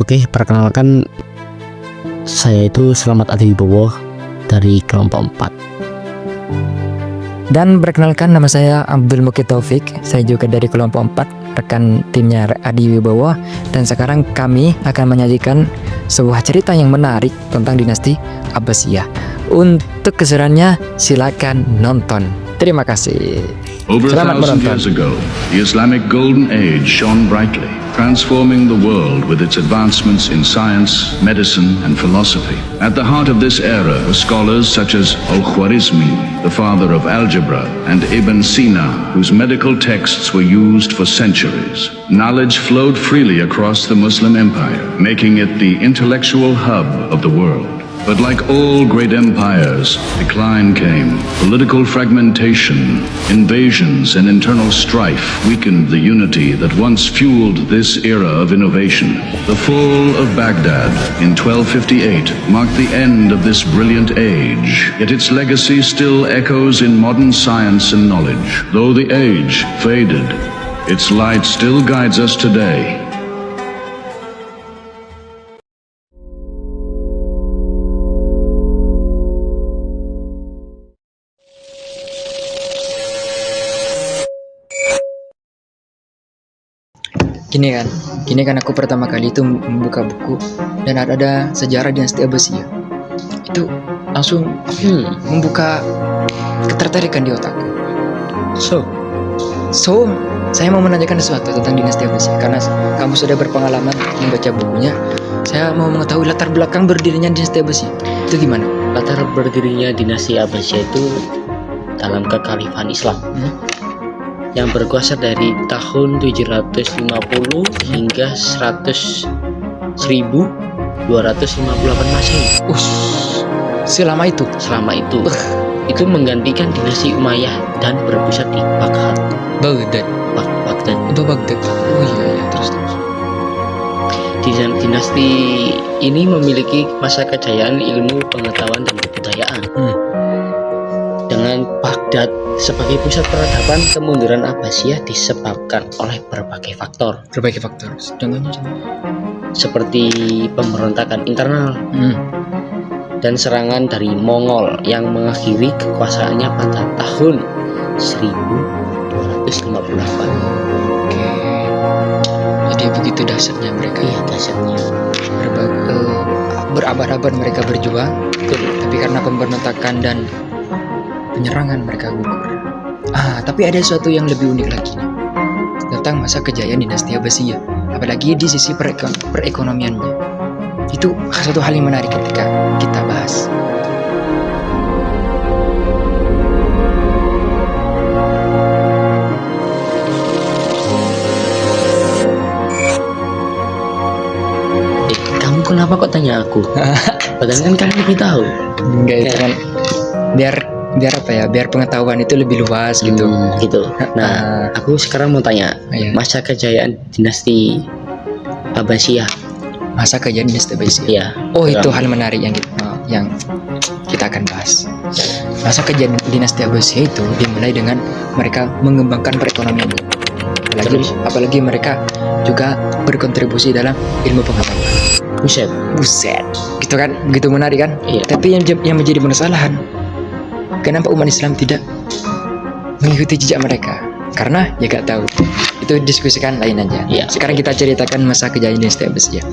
Oke, perkenalkan, saya itu Selamat Adiwibowo dari kelompok 4. Dan perkenalkan, nama saya Abdul Mukid Taufik. Saya juga dari kelompok 4, rekan timnya Adiwibowo. Dan sekarang kami akan menyajikan sebuah cerita yang menarik tentang dinasti Abbasiyah. Untuk keseruannya silakan nonton. Terima kasih. Over Selamat 1,000 menonton. years ago, the Islamic Golden Age shone brightly, transforming the world with its advancements in science, medicine, and philosophy. At the heart of this era were scholars such as Al-Khwarizmi, the father of algebra, and Ibn Sina, whose medical texts were used for centuries. Knowledge flowed freely across the Muslim empire, making it the intellectual hub of the world. But like all great empires, decline came. Political fragmentation, invasions, and internal strife weakened the unity that once fueled this era of innovation. The fall of Baghdad in 1258 marked the end of this brilliant age, yet its legacy still echoes in modern science and knowledge. Though the age faded, its light still guides us today. Gini kan aku pertama kali itu membuka buku dan ada sejarah dinasti Abbasiyah. Itu langsung membuka ketertarikan di otakku. So, saya mau menanyakan sesuatu tentang dinasti Abbasiyah karena kamu sudah berpengalaman membaca bukunya. Saya mau mengetahui latar belakang berdirinya dinasti Abbasiyah. Itu gimana? Latar berdirinya dinasti Abbasiyah itu dalam kekhalifahan Islam yang berkuasa dari tahun 750 hingga 1258 Masehi. Selama itu. Selama itu menggantikan dinasti Umayyah dan berpusat di Baghdad. Baghdad. Baghdad. Oh iya, terus. Dinasti ini memiliki masa kejayaan ilmu, pengetahuan, dan kebudayaan. Dengan Baghdad sebagai pusat peradaban, kemunduran Abbasiyah disebabkan oleh berbagai faktor. Contohnya. Seperti pemberontakan internal dan serangan dari Mongol yang mengakhiri kekuasaannya pada tahun 1258. Oke. Jadi begitu dahsyatnya mereka. Iya, dahsyatnya. Berabad-abad mereka berjuang, tapi karena pemberontakan dan penyerangan mereka gugur. Tapi ada sesuatu yang lebih unik lagi nih, tentang masa kejayaan dinasti Abbasiyah, apalagi di sisi perekonomiannya. Itu satu hal yang menarik ketika kita bahas. Kamu kenapa kok tanya aku? Padahal kan kamu lebih tahu. Enggak, itu kan biar apa ya, biar pengetahuan itu lebih luas gitu. Nah, aku sekarang mau tanya, Iya. masa kejayaan dinasti Abbasiyah. Masa kejayaan dinasti Abbasiyah. Iya. Itu hal menarik yang kita akan bahas. Masa kejayaan dinasti Abbasiyah itu dimulai dengan mereka mengembangkan perekonomian. Apalagi mereka juga berkontribusi dalam ilmu pengetahuan. Buset. Gitu kan? Begitu menarik kan? Iya. Tapi yang menjadi permasalahan, kenapa umat Islam tidak mengikuti jejak mereka? Karena ya gak tahu. Itu diskusikan lain aja. Iya. Sekarang kita ceritakan masa kejayaan dinasti Abbasiyah.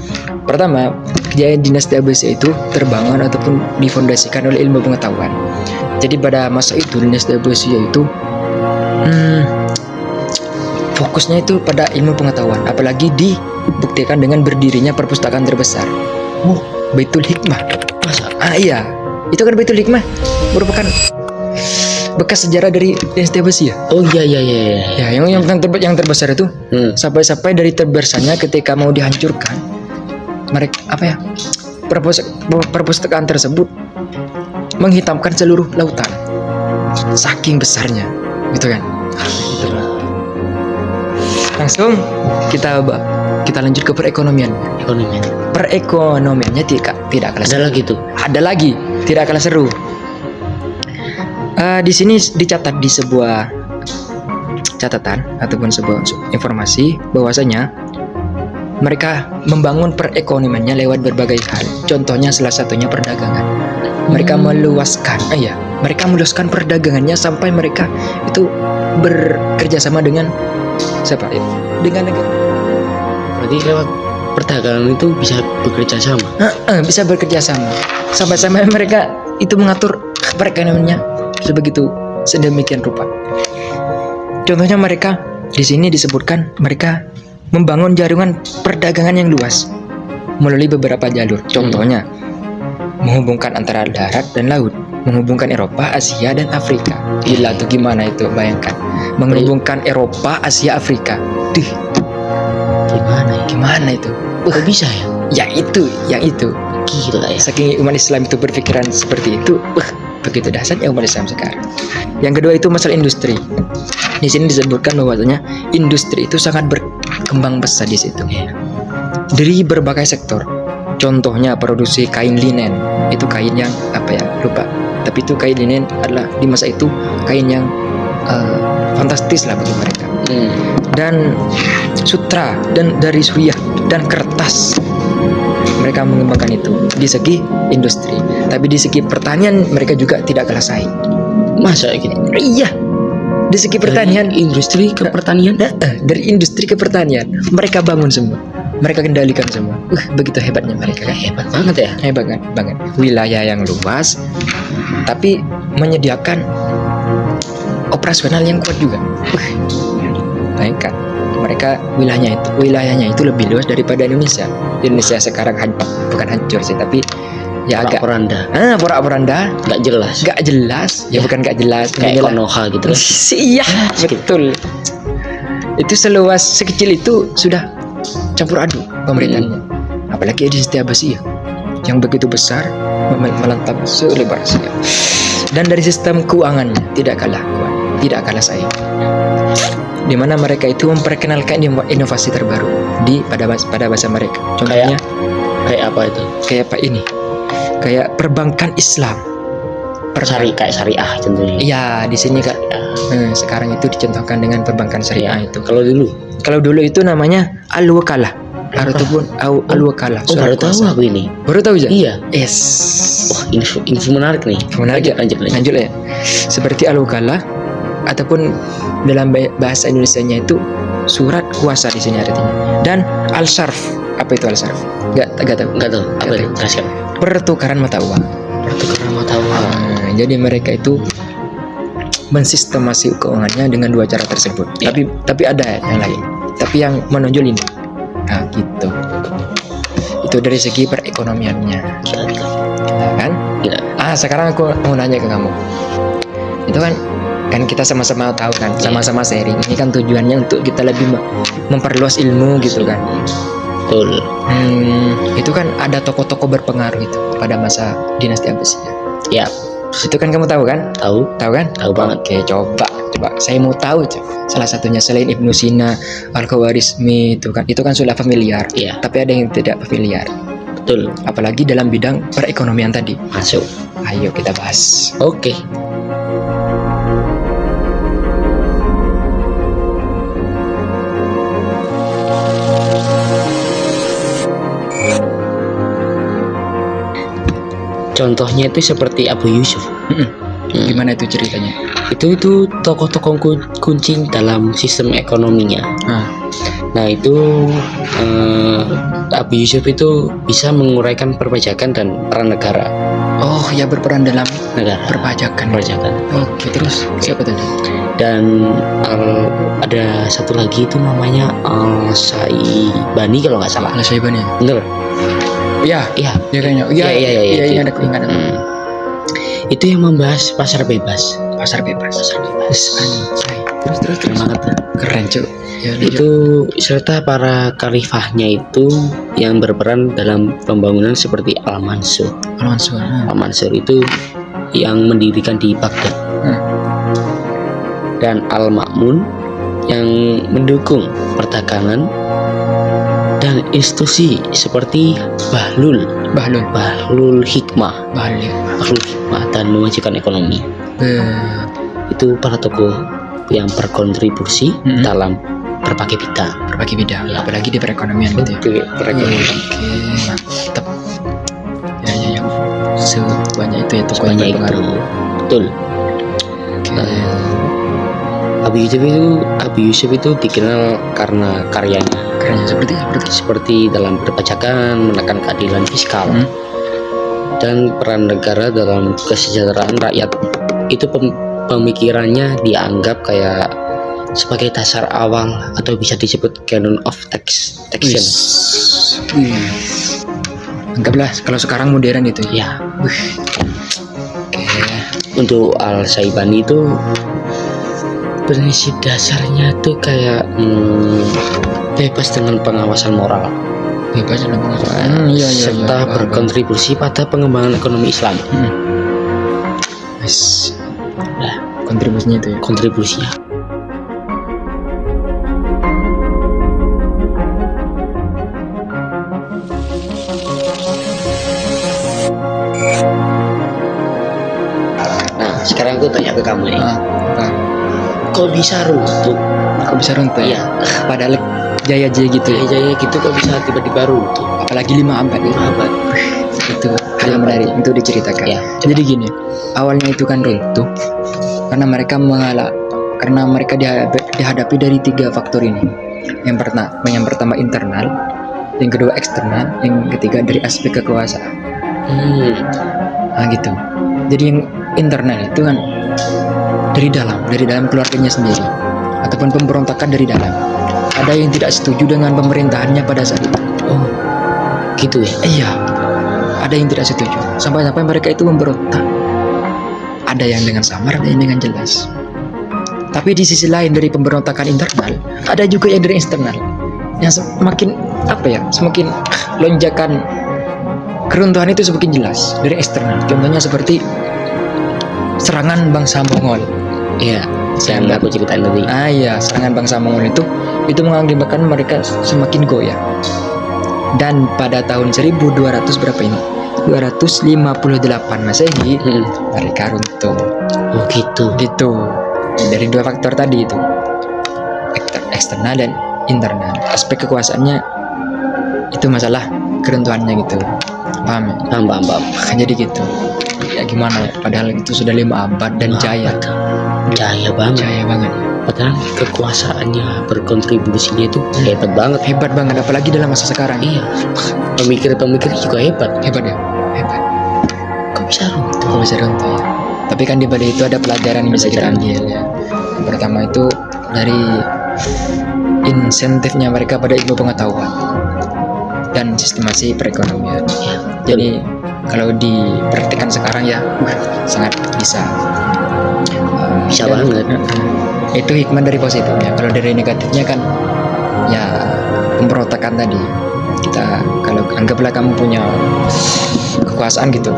Pertama, kejayaan dinasti Abbasiyah itu terbangun ataupun difondasikan oleh ilmu pengetahuan. Jadi pada masa itu dinasti Abbasiyah itu fokusnya itu pada ilmu pengetahuan, apalagi dibuktikan dengan berdirinya perpustakaan terbesar. Baitul Hikmah. Masa? Iya. Itu kan Baitul Hikmah merupakan bekas sejarah dari dinasti Abbasiyah. Oh iya. Ya, yang terbesar itu sampai dari terbesarnya ketika mau dihancurkan, mereka perpustakaan tersebut menghitamkan seluruh lautan, saking besarnya, gitu kan? Langsung kita lanjut ke perekonomian. Perekonomiannya tidak kalah seru. Ada lagi, tidak kalah seru. Di sini dicatat di sebuah catatan ataupun sebuah informasi bahwasanya mereka membangun perekonomiannya lewat berbagai hal. Contohnya salah satunya perdagangan. Mereka mereka meluaskan perdagangannya sampai mereka itu bekerja sama dengan siapa ya? Dengan negara. Berarti lewat perdagangan itu bisa bekerja sama. Bisa bekerja sama. Sampai-sampai mereka itu mengatur perekonomiannya sebegitu sedemikian rupa. Contohnya mereka di sini disebutkan mereka membangun jaringan perdagangan yang luas melalui beberapa jalur. Contohnya menghubungkan antara darat dan laut, menghubungkan Eropa, Asia dan Afrika. Gila tuh, gimana itu, bayangkan menghubungkan Eropa, Asia, Afrika. Duh, gimana itu? Kok bisa ya? Yang itu Gila ya. saking umat Islam itu berpikiran seperti itu, begitu dahsyatnya umat Islam sekarang. Yang kedua itu masalah industri. Di sini disebutkan bahwasanya industri itu sangat berkembang pesat di situ. Dari berbagai sektor. Contohnya produksi kain linen. Itu kain yang lupa. Tapi itu kain linen adalah di masa itu kain yang fantastis lah bagi mereka. Dan sutra dan dari suriah dan kertas. Mereka mengembangkan itu di segi industri. Tapi di segi pertanian mereka juga tidak kalah saing. Masa gitu? Iya. Di segi pertanian, industri ke pertanian. dari industri ke pertanian mereka bangun semua, mereka kendalikan semua. Begitu hebatnya mereka kan. Hebat banget ya. Hebat banget. Wilayah yang luas tapi menyediakan operasional yang kuat juga. Bayangkan mereka wilayahnya itu lebih luas daripada Indonesia. Indonesia sekarang bukan hancur sih, tapi ya agak poranda. Porak-poranda, Gak jelas. ya bukan gak jelas, Kayak Konoha gitu kan. Iya, betul. Itu seluas sekecil itu sudah campur aduk pemerintahnya. Apalagi di Abbasiyah yang begitu besar melantap selebar Asia. Dan dari sistem keuangannya tidak kalah kuat, tidak kalah saing. Di mana mereka itu memperkenalkan inovasi terbaru pada bahasa mereka. Contohnya kayak apa itu? Kayak perbankan Islam. Kayak syariah contohnya. Iya, di sini Kak. Sekarang itu dicontohkan dengan perbankan syariah itu. Kalau dulu itu namanya al-wakalah ataupun al-wakalah. Baru tahu aku ini. Baru tahu aja? Iya. Yes. Wah, info menarik nih. Lanjut ya. Seperti al-wakalah ataupun dalam bahasa Indonesianya itu surat kuasa di sini artinya. Dan al-sarf. Apa itu al-sarf? Enggak tahu. Apa itu? Kasihkan. Pertukaran mata uang. Jadi mereka itu mensistemasi keuangannya dengan dua cara tersebut. Ya. Tapi ada yang lain. Tapi yang menonjol ini. Nah, gitu. Itu dari segi perekonomiannya. Gila. Kan? Gila. Sekarang aku mau nanya ke kamu. Itu kan kita sama-sama tahu kan, sama-sama sharing. Ini kan tujuannya untuk kita lebih memperluas ilmu gitu kan. Betul. Itu kan ada tokoh-tokoh berpengaruh itu pada masa dinasti Abbasiyah. Ya. Itu kan kamu tahu kan? Tahu kan? Tahu banget. Oke, coba. Saya mau tahu. Salah satunya selain Ibnu Sina, Al-Khawarizmi itu kan sudah familiar. Iya. Tapi ada yang tidak familiar. Betul. Apalagi dalam bidang perekonomian tadi. Masuk. Ayo kita bahas. Oke. Contohnya itu seperti Abu Yusuf. Gimana itu ceritanya? Itu tokoh-tokoh kunci dalam sistem ekonominya. Nah itu Abu Yusuf itu bisa menguraikan perpajakan dan peran negara. Oh ya, berperan dalam negara. Perpajakan. Oke, terus siapa tadi? Dan ada satu lagi itu namanya Al-Syaibani kalau nggak salah. Al-Syaibani. Bener? Iya. Dia kayaknya. Iya, aku ingat. Itu yang membahas pasar bebas. Terus Keren banget tuh. keren cuy. Ya, Itu serta para khalifahnya itu yang berperan dalam pembangunan seperti Al-Mansur. Al-Mansur itu yang mendirikan di Baghdad. Dan Al-Ma'mun yang mendukung perdagangan dan institusi seperti Bahlul Hikmah dan memajukan ekonomi. Itu para tokoh yang berkontribusi dalam berbagai bidang. berbagai bidang, apalagi di perekonomian gitu ya. Itu perekonomian. Oke, mantap. Ya. Sebanyak itu ya tuh yang Sebanyak itu. berpengaruh. Betul. Oke. Abu Yusuf itu dikenal karena karyanya Kerennya seperti dalam perpajakan, menekan keadilan fiskal, dan peran negara dalam kesejahteraan rakyat. Itu pemikirannya dianggap kayak sebagai dasar awal atau bisa disebut canon of taxation. Anggaplah kalau sekarang modern itu ya. Ya, Oke. untuk Al-Syaibani itu prinsip dasarnya tuh kayak bebas dengan pengawasan moral, Bebas dalam iya, serta berkontribusi pada pengembangan ekonomi Islam. Yes. Nah, kontribusinya itu ya. Kontribusinya. Nah, sekarang aku tanya ke kamu nih, Apa? kok bisa runtuh? Kok bisa runtuh ya? Iya, Padahal jaya-jaya gitu ya. jaya-jaya gitu kok bisa tiba-tiba runtuh? Apalagi 5 abad ya. Abad. Itu hal yang menarik untuk diceritakan. Ya, Jadi gini, awalnya itu kan runtuh karena mereka dihadapi dari 3 faktor ini. Yang pertama internal, yang kedua eksternal, yang ketiga dari aspek kekuasaan. Nah gitu. Jadi yang internal itu kan dari dalam keluarganya sendiri, ataupun pemberontakan dari dalam. Ada yang tidak setuju dengan pemerintahannya pada saat itu. Oh, gitu ya. Iya, ada yang tidak setuju. Sampai-sampai mereka itu memberontak. Ada yang dengan samar, ada yang dengan jelas. Tapi di sisi lain dari pemberontakan internal, ada juga yang dari eksternal. Yang semakin lonjakan keruntuhan itu semakin jelas dari eksternal. Contohnya seperti serangan bangsa Mongol. Iya, yang aku ceritain tadi. Iya, serangan bangsa Mongol itu mengakibatkan mereka semakin goyah. Dan pada tahun 1200 berapa ini? 258 Masehi, mereka runtuh. Oh gitu. Gitu. Dari 2 faktor tadi itu. Eksternal dan internal. Aspek kekuasaannya itu masalah keruntuhannya gitu. Paham ya? Paham. Jadi gitu. Ya gimana ya? Padahal itu sudah 5 abad dan jaya. Jaya banget. Jaya banget. Padahal kekuasaannya, berkontribusinya itu hebat banget. Hebat banget, apalagi dalam masa sekarang. Iya. Pemikir juga hebat. Hebat ya? Hebat. Kok bisa runtuh? Kok bisa runtuh ya? Tapi kan di balik itu ada pelajaran yang bisa kita ambil ya. Yang pertama itu dari insentifnya mereka pada ilmu pengetahuan dan sistemasi perekonomian. Ya, Jadi kalau dipraktikkan sekarang ya sangat bisa. bisa Dan banget. Itu hikmah dari positifnya. Kalau dari negatifnya kan ya pemberontakan tadi. Kita kalau anggaplah kamu punya kekuasaan gitu,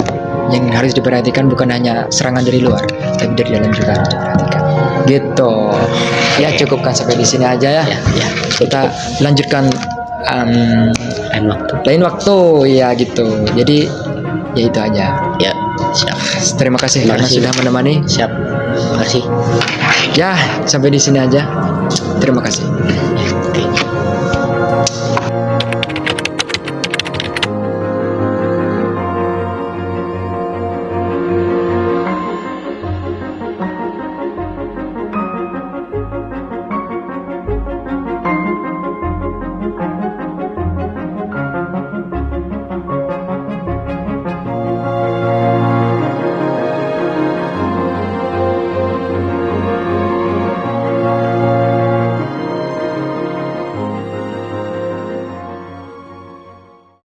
yang harus diperhatikan bukan hanya serangan dari luar, tapi dari dalam juga harus diperhatikan. Gitu. Ya cukupkan sampai di sini aja ya. Ya. Kita lanjutkan Lain waktu. ya gitu. Jadi ya itu aja. Ya, siap. Terima kasih Terima karena kasih. sudah menemani. Siap. Terima kasih. Ya sampai di sini aja. Terima kasih. Oke.